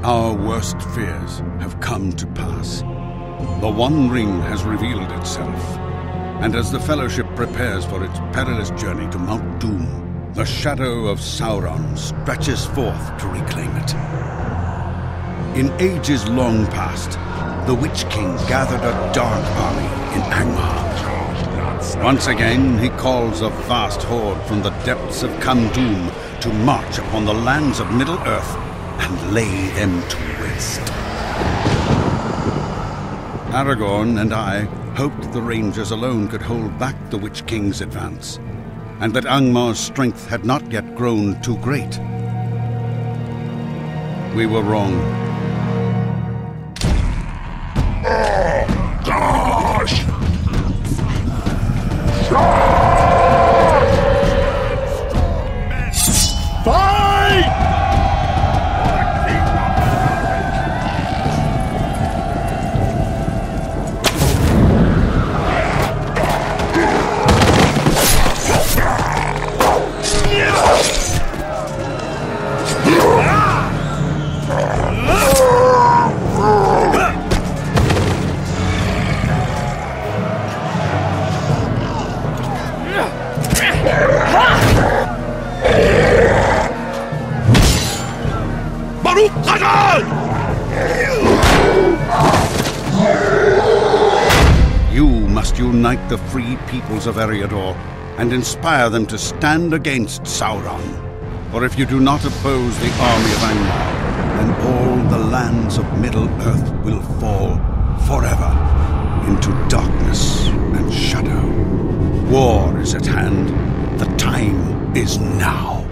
Our worst fears have come to pass. The One Ring has revealed itself, and as the Fellowship prepares for its perilous journey to Mount Doom, the shadow of Sauron stretches forth to reclaim it. In ages long past, the Witch King gathered a dark army in Angmar. Once again, he calls a vast horde from the depths of Doom to march upon the lands of Middle-earth and lay them to waste. Aragorn and I hoped the Rangers alone could hold back the Witch King's advance, and that Angmar's strength had not yet grown too great. We were wrong. Gosh! Fight! You must unite the free peoples of Eriador and inspire them to stand against Sauron. For if you do not oppose the army of Angmar, then all the lands of Middle-earth will fall forever into darkness and shadow. War is at hand. The time is now.